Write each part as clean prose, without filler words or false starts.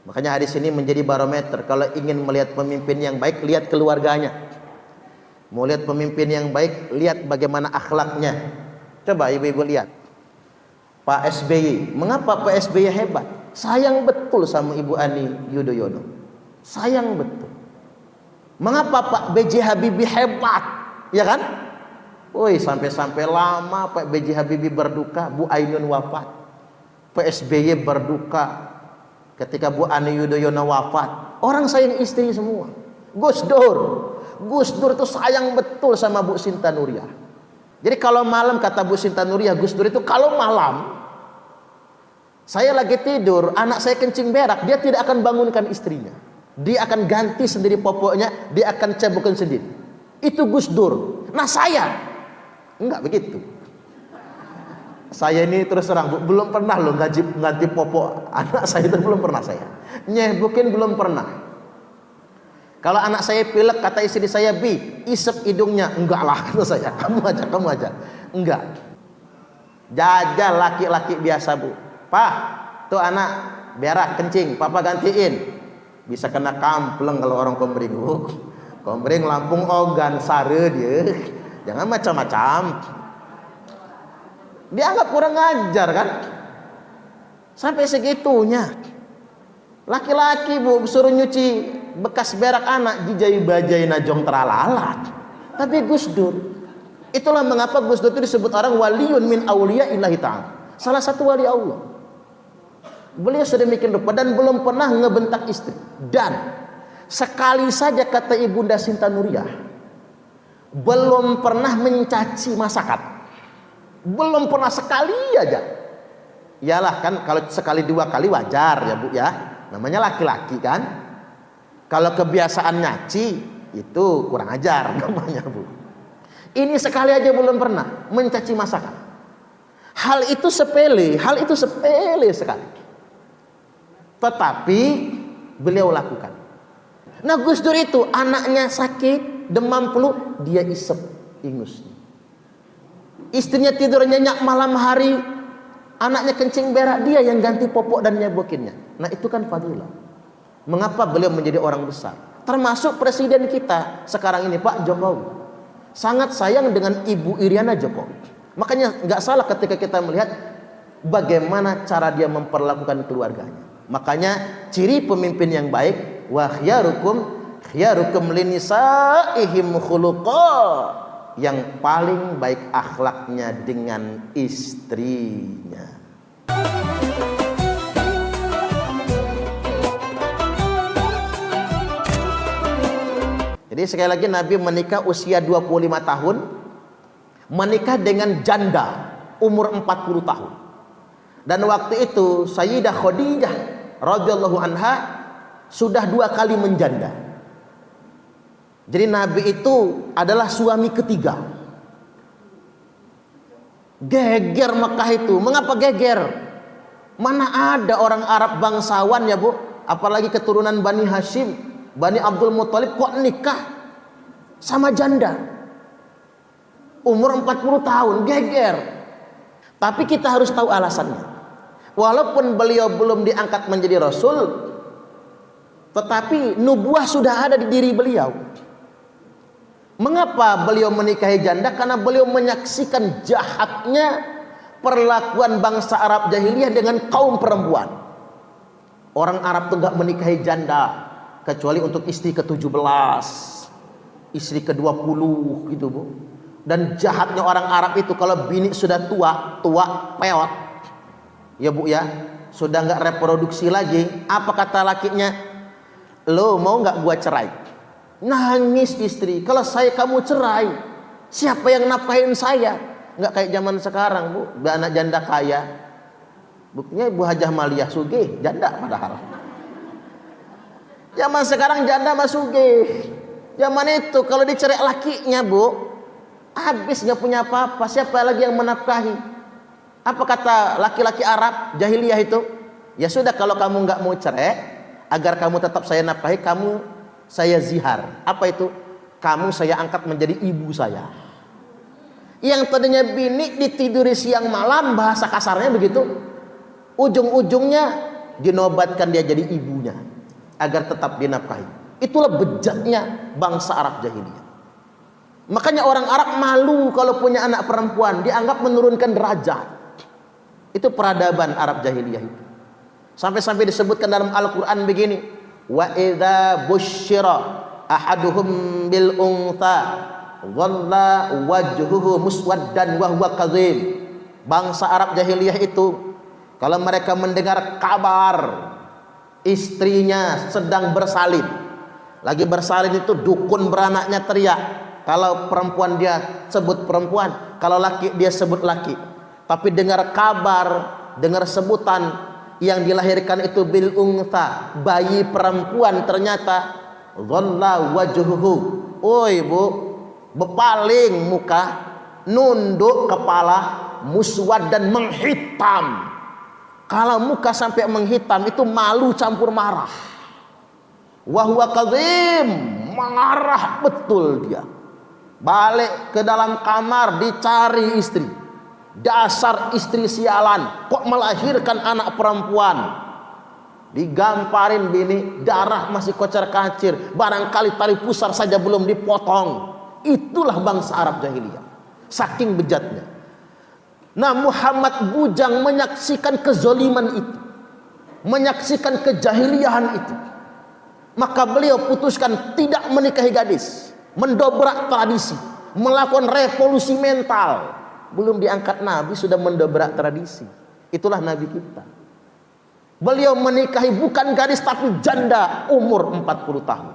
Makanya hadis ini menjadi barometer. Kalau ingin melihat pemimpin yang baik, lihat keluarganya. Mau lihat pemimpin yang baik, lihat bagaimana akhlaknya. Coba ibu-ibu lihat Pak SBY. Mengapa Pak SBY hebat? Sayang betul sama Ibu Ani Yudhoyono. Sayang betul. Mengapa Pak B.J. Habibie hebat? Ya kan? Woi, sampai-sampai lama Pak B.J. Habibie berduka, Bu Ainun wafat. Pak SBY berduka ketika Bu Ani Yudhoyono wafat. Orang sayang istri semua. Gus Dur itu sayang betul sama Bu Sinta Nuriyah. Jadi kalau malam, kata Bu Sinta Nuriyah, Gus Dur itu kalau malam saya lagi tidur, anak saya kencing berak, dia tidak akan bangunkan istrinya. Dia akan ganti sendiri popoknya, dia akan cabukan sendiri. Itu Gus Dur. Nah saya enggak begitu. Saya ini terus terang belum pernah loh ganti popok anak saya, itu belum pernah saya. Nyebukin belum pernah. Kalau anak saya pilek, kata istri saya, Bi, isep hidungnya. Enggak lah, kata saya. Kamu aja. Enggak. Jajal laki-laki biasa, Bu. Pak, tuh anak berak kencing, papa gantiin. Bisa kena kampleng kalau orang Komering. Komering Lampung ogan sare dia. Jangan macam-macam. Dianggap kurang ajar kan? Sampai segitunya. Laki-laki, Bu, suruh nyuci bekas berak anak, jijai-bajai najong teralalat. Tapi Gus Dur, itulah mengapa Gus Dur itu disebut orang waliun min auliya illahi ta'ala. Salah satu wali Allah. Beliau sedemikian rupa dan belum pernah ngebentak istri. Dan sekali saja, kata Ibunda Sinta Nuriyah, belum pernah mencaci masakan. Belum pernah, sekali aja. Iyalah kan, kalau sekali dua kali wajar ya Bu ya, namanya laki-laki kan. Kalau kebiasaan nyaci itu kurang ajar namanya Bu. Ini sekali aja belum pernah mencaci masakan. Hal itu sepele sekali, tetapi beliau lakukan. Nah Gus Dur itu anaknya sakit demam flu, dia isep ingusnya. Istrinya tidur nyenyak malam hari, anaknya kencing berak, dia yang ganti popok dan nyabokinnya. Nah itu kan fadilah. Mengapa beliau menjadi orang besar? Termasuk presiden kita sekarang ini, Pak Jokowi, sangat sayang dengan Ibu Iriana Jokowi. Makanya nggak salah ketika kita melihat bagaimana cara dia memperlakukan keluarganya. Makanya ciri pemimpin yang baik, wa khiyarukum linisaihim khuluqa, yang paling baik akhlaknya dengan istrinya. Jadi sekali lagi, Nabi menikah usia 25 tahun, menikah dengan janda umur 40 tahun. Dan waktu itu Sayyidah Khadijah radhiyallahu anha sudah 2 kali menjanda. Jadi Nabi itu adalah suami ketiga. Geger Mekah itu. Mengapa geger? Mana ada orang Arab bangsawan ya Bu, apalagi keturunan Bani Hashim, Bani Abdul Muthalib, kok nikah sama janda umur 40 tahun, geger. Tapi kita harus tahu alasannya. Walaupun beliau belum diangkat menjadi Rasul, tetapi nubuah sudah ada di diri beliau. Mengapa beliau menikahi janda? Karena beliau menyaksikan jahatnya perlakuan bangsa Arab jahiliyah dengan kaum perempuan. Orang Arab tuh gak menikahi janda kecuali untuk istri ke-17, istri ke-20 gitu Bu. Dan jahatnya orang Arab itu kalau bini sudah tua peot ya Bu ya, sudah gak reproduksi lagi, apa kata lakinya? Lo mau gak gua cerai? Nangis istri, kalau kamu cerai, siapa yang nafkahin saya? Nggak kayak zaman sekarang Bu, anak janda kaya. Buktinya Bu Hajah Maliyah sugih, janda padahal. Zaman sekarang janda mah sugih. Zaman itu kalau dicerai lakinya Bu, habis nggak punya apa-apa, siapa lagi yang menafkahi? Apa kata laki-laki Arab jahiliyah itu? Ya sudah, kalau kamu nggak mau cerai, agar kamu tetap saya nafkahi, kamu saya zihar. Apa itu? Kamu saya angkat menjadi ibu saya. Yang tadinya bini ditiduri siang malam, bahasa kasarnya begitu, ujung-ujungnya dinobatkan dia jadi ibunya agar tetap dinafkahi. Itulah bejatnya bangsa Arab jahiliyah. Makanya orang Arab malu kalau punya anak perempuan, dianggap menurunkan derajat. Itu peradaban Arab jahiliyah itu. Sampai-sampai disebutkan dalam Al-Quran begini, wa idza busyira ahaduhum bil untha dhalla wajhuhu muswaddan wa huwa kadhib. Bangsa Arab jahiliyah itu kalau mereka mendengar kabar istrinya sedang bersalin, lagi bersalin itu dukun beranaknya teriak. Kalau perempuan dia sebut perempuan, kalau laki dia sebut laki. Tapi dengar kabar, dengar sebutan yang dilahirkan itu bil untha, bayi perempuan, ternyata dhalla wajhuhu, oi bu, bepaling muka, nunduk kepala, muswad dan menghitam. Kalau muka sampai menghitam itu malu campur marah. Wa huwa kadhim, marah betul dia. Balik ke dalam kamar dicari istri. Dasar istri sialan, kok melahirkan anak perempuan. Digamparin bini, darah masih kocar-kacir, barangkali tali pusar saja belum dipotong. Itulah bangsa Arab jahiliyah, saking bejatnya. Nah, Muhammad bujang menyaksikan kezaliman itu, menyaksikan kejahiliyahan itu. Maka beliau putuskan tidak menikahi gadis, mendobrak tradisi, melakukan revolusi mental. Belum diangkat Nabi sudah mendobrak tradisi. Itulah Nabi kita. Beliau menikahi bukan gadis tapi janda umur 40 tahun.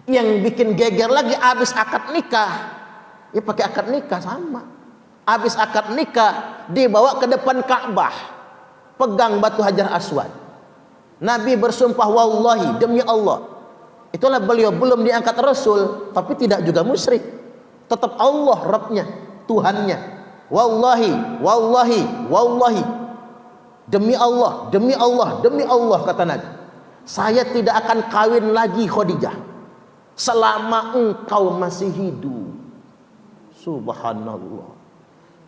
Yang bikin geger lagi, habis akad nikah, ya pakai akad nikah sama. Habis akad nikah dibawa ke depan Ka'bah, pegang batu Hajar Aswad. Nabi bersumpah, wallahi, demi Allah. Itulah beliau belum diangkat Rasul, tapi tidak juga musyrik. Tetap Allah Rabbnya, Tuhannya. Wallahi, wallahi, wallahi, demi Allah, demi Allah, demi Allah, kata Nabi, saya tidak akan kawin lagi Khadijah selama engkau masih hidup. Subhanallah.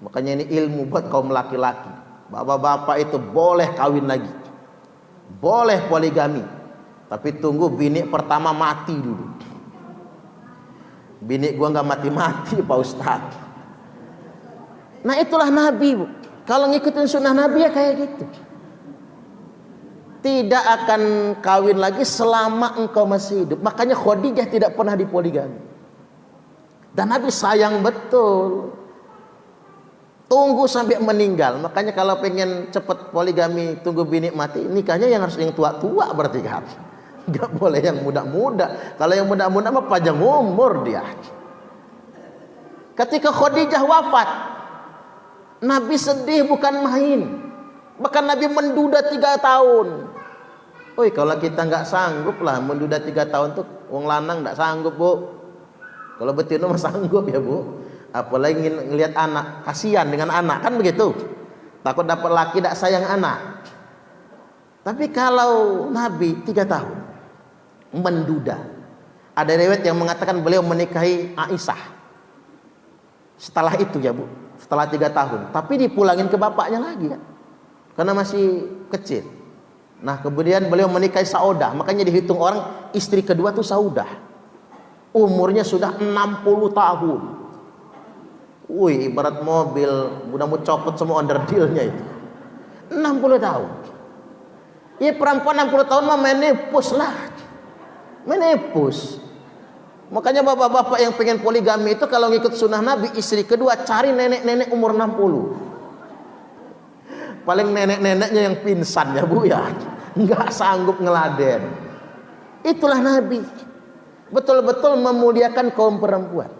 Makanya ini ilmu buat kaum laki-laki. Bapak-bapak itu boleh kawin lagi, boleh poligami, tapi tunggu bini pertama mati dulu. Bini gua nggak mati-mati Pak Ustadz. Nah itulah Nabi, Bu. Kalau ngikutin sunnah Nabi ya kayak gitu. Tidak akan kawin lagi selama engkau masih hidup. Makanya Khadijah tidak pernah dipoligami. Dan Nabi sayang betul, tunggu sampai meninggal. Makanya kalau pengen cepet poligami, tunggu bini mati, nikahnya yang harus yang tua-tua berarti kan. Gak boleh yang muda-muda. Kalau yang muda-muda mah panjang umur dia. Ketika Khadijah wafat, Nabi sedih bukan main. Bahkan Nabi menduda 3 tahun. Oi, kalau kita nggak sanggup lah menduda 3 tahun tuh, wong lanang nggak sanggup, Bu. Kalau betina mah sanggup ya, Bu. Apalagi ngelihat anak, kasihan dengan anak, kan begitu. Takut dapat laki tidak sayang anak. Tapi kalau Nabi 3 tahun menduda. Ada riwayat yang mengatakan beliau menikahi Aisyah setelah itu ya, Bu, setelah 3 tahun. Tapi dipulangin ke bapaknya lagi kan, karena masih kecil. Nah kemudian beliau menikahi Saudah. Makanya dihitung orang istri kedua tuh Saudah, umurnya sudah 60 tahun. Wih, ibarat mobil udah mau copot semua onderdilnya itu. 60 tahun. Ya perempuan 60 tahun mah menepus lah, menepus. Makanya bapak-bapak yang pengen poligami itu kalau ngikut sunnah Nabi, istri kedua cari nenek-nenek umur 60. Paling nenek-neneknya yang pingsan ya, Bu ya, nggak sanggup ngeladen. Itulah Nabi, betul-betul memuliakan kaum perempuan.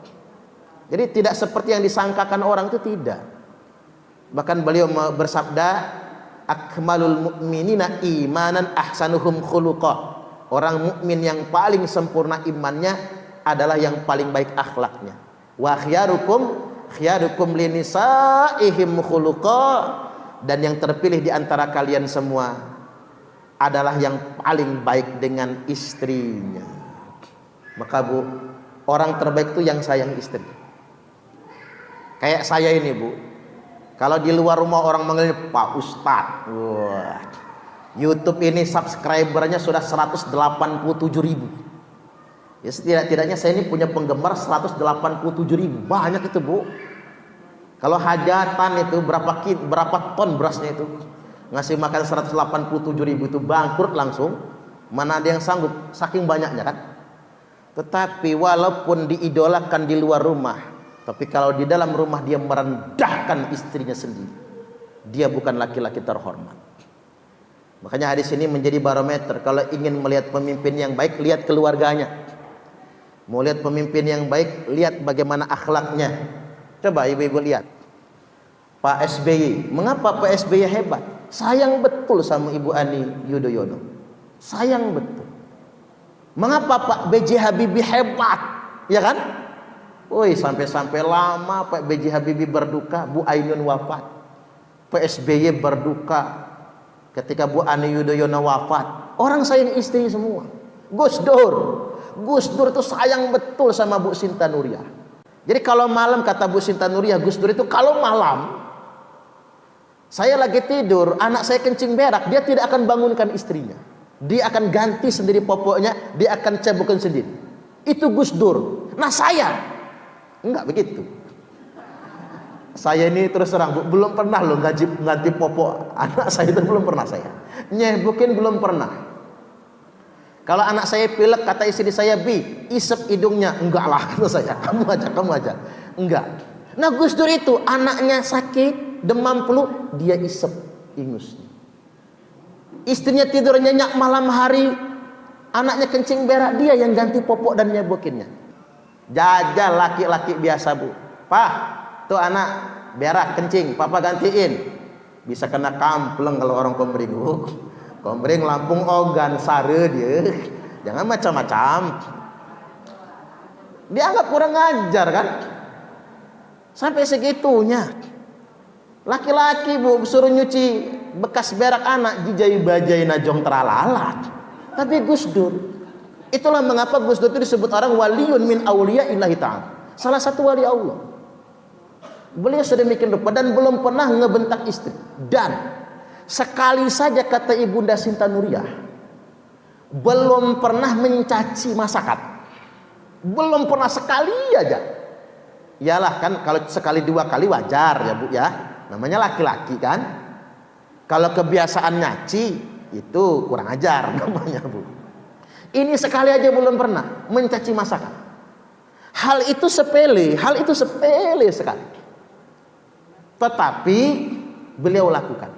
Jadi tidak seperti yang disangkakan orang, itu tidak. Bahkan beliau bersabda, akmalul mu'minina imanan ahsanuhum khuluqah. Orang mukmin yang paling sempurna imannya adalah yang paling baik akhlaknya. Wa khiyarukum linisaihim khuluqah. Dan yang terpilih di antara kalian semua adalah yang paling baik dengan istrinya. Maka Bu, orang terbaik itu yang sayang istri. Kayak saya ini, Bu, kalau di luar rumah orang manggil Pak Ustadz, wah, YouTube ini subscribernya sudah 187.000. Ya setidak-tidaknya saya ini punya penggemar 187.000. Banyak itu, Bu. Kalau hajatan itu berapa ton berasnya itu, ngasih makan 187.000 itu bangkrut langsung. Mana ada yang sanggup, saking banyaknya kan. Tetapi walaupun diidolakan di luar rumah, tapi kalau di dalam rumah dia merendahkan istrinya sendiri, dia bukan laki-laki terhormat. Makanya hadis ini menjadi barometer. Kalau ingin melihat pemimpin yang baik, lihat keluarganya. Mau lihat pemimpin yang baik, lihat bagaimana akhlaknya. Coba ibu-ibu lihat Pak SBY. Mengapa Pak SBY hebat? Sayang betul sama Ibu Ani Yudhoyono. Sayang betul. Mengapa Pak B.J. Habibie hebat? Ya kan? Woi, sampai-sampai lama Pak B.J. Habibie berduka, Bu Ainun wafat. Pak SBY berduka ketika Bu Ani Yudhoyono wafat. Orang sayang istri semua. Gus Dur itu sayang betul sama Bu Sinta Nuriyah. Jadi kalau malam, kata Bu Sinta Nuriyah, Gus Dur itu kalau malam saya lagi tidur, anak saya kencing berak, dia tidak akan bangunkan istrinya. Dia akan ganti sendiri popoknya, dia akan cebukan sendiri. Itu Gus Dur. Nah saya enggak begitu. Saya ini terus terang, Bu, belum pernah loh ganti popok anak saya, itu belum pernah saya. Nyebukin belum pernah. Kalau anak saya pilek, kata istri saya, Bi, isep hidungnya. Enggak lah, kata saya. Kamu aja. Enggak. Nah Gus Dur itu anaknya sakit, demam flu, dia isep ingusnya. Istrinya tidur nyenyak malam hari, anaknya kencing berak, dia yang ganti popok dan nyebokinnya. Jajal laki-laki biasa, Bu. Pak, tuh anak berak kencing, papa gantiin. Bisa kena kampleng kalau orang Komering. Komering Lampung Ogan sare dia. Jangan macam-macam. Dianggap kurang ajar kan? Sampai segitunya. Laki-laki, Bu, suruh nyuci bekas berak anak, jijai bajai najong teralalat. Tapi Gus Dur, itulah mengapa Gus Dur itu disebut orang waliun min auliya illahi ta'ala, salah satu wali Allah. Beliau sedemikian rupa dan belum pernah ngebentak istri. Dan sekali saja, kata Ibunda Sinta Nuriyah, belum pernah mencaci masakan. Belum pernah, sekali aja. Iyalah kan, kalau sekali dua kali wajar ya, Bu ya. Namanya laki-laki kan. Kalau kebiasaan nyaci itu kurang ajar namanya, Bu. Ini sekali aja belum pernah mencaci masakan. Hal itu sepele sekali. Tetapi beliau lakukan.